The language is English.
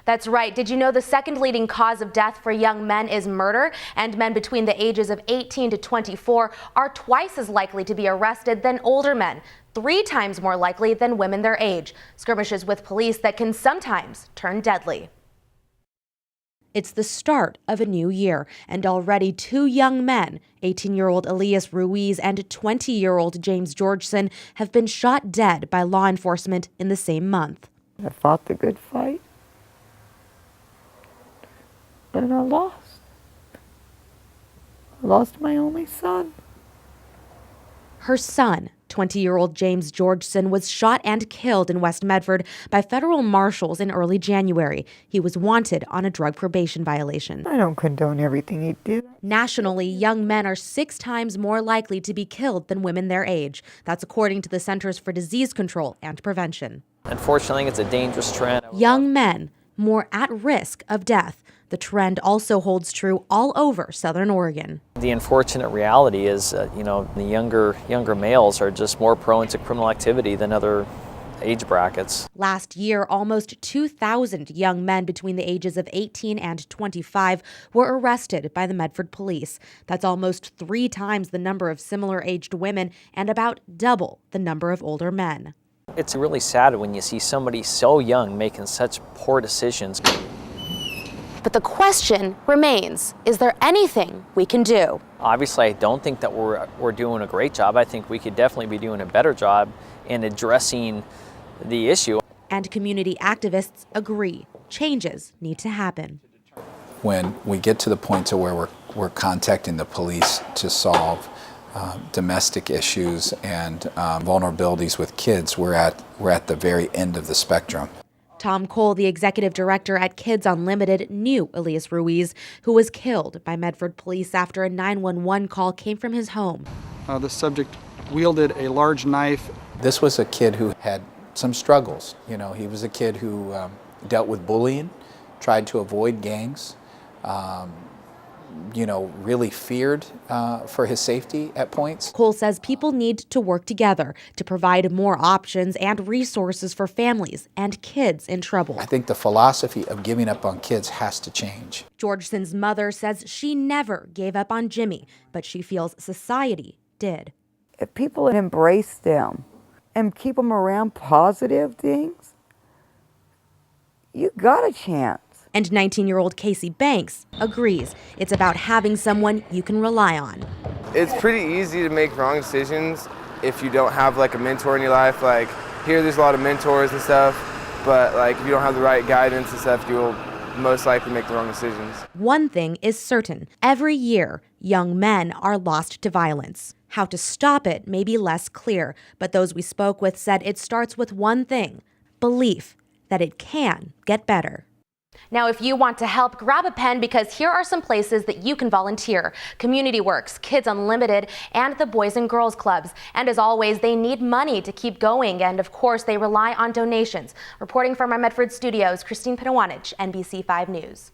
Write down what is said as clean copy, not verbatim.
That's right. Did you know the second leading cause of death for young men is murder? And men between the ages of 18 to 24 are twice as likely to be arrested than older men, 3 times more likely than women their age. Skirmishes with police that can sometimes turn deadly. It's the start of a new year, and already 2 young men, 18-year-old Elias Ruiz and 20-year-old James Georgeson, have been shot dead by law enforcement in the same month. I fought the good fight, and I lost. I lost my only son. Her son, 20-year-old James Georgeson, was shot and killed in West Medford by federal marshals in early January. He was wanted on a drug probation violation. I don't condone everything he did. Nationally, young men are 6 times more likely to be killed than women their age. That's according to the Centers for Disease Control and Prevention. Unfortunately, it's a dangerous trend. Young men more at risk of death. The trend also holds true all over Southern Oregon. The unfortunate reality is, the younger males are just more prone to criminal activity than other age brackets. Last year, almost 2,000 young men between the ages of 18 and 25 were arrested by the Medford police. That's almost 3 times the number of similar-aged women and about double the number of older men. It's really sad when you see somebody so young making such poor decisions. But the question remains, is there anything we can do? Obviously, I don't think that we're doing a great job. I think we could definitely be doing a better job in addressing the issue. And community activists agree. Changes need to happen. When we get to the point to where we're contacting the police to solve domestic issues and vulnerabilities with kids, we're at the very end of the spectrum. Tom Cole, the executive director at Kids Unlimited, knew Elias Ruiz, who was killed by Medford police after a 911 call came from his home. The subject wielded a large knife. This was a kid who had some struggles. He was a kid who dealt with bullying, tried to avoid gangs, really feared for his safety at points. Cole says people need to work together to provide more options and resources for families and kids in trouble. I think the philosophy of giving up on kids has to change. Georgeson's mother says she never gave up on Jimmy, but she feels society did. If people embrace them and keep them around positive things, you got a chance. And 19-year-old Casey Banks agrees. It's about having someone you can rely on. It's pretty easy to make wrong decisions if you don't have like a mentor in your life. Like there's a lot of mentors and stuff, but like if you don't have the right guidance and stuff, you'll most likely make the wrong decisions. One thing is certain. Every year, young men are lost to violence. How to stop it may be less clear, but those we spoke with said it starts with one thing: belief that it can get better. Now, if you want to help, grab a pen, because here are some places that you can volunteer: Community Works, Kids Unlimited, and the Boys and Girls Clubs. And as always, they need money to keep going, and of course, they rely on donations. Reporting from our Medford studios, Christine Pinawanich, NBC5 News.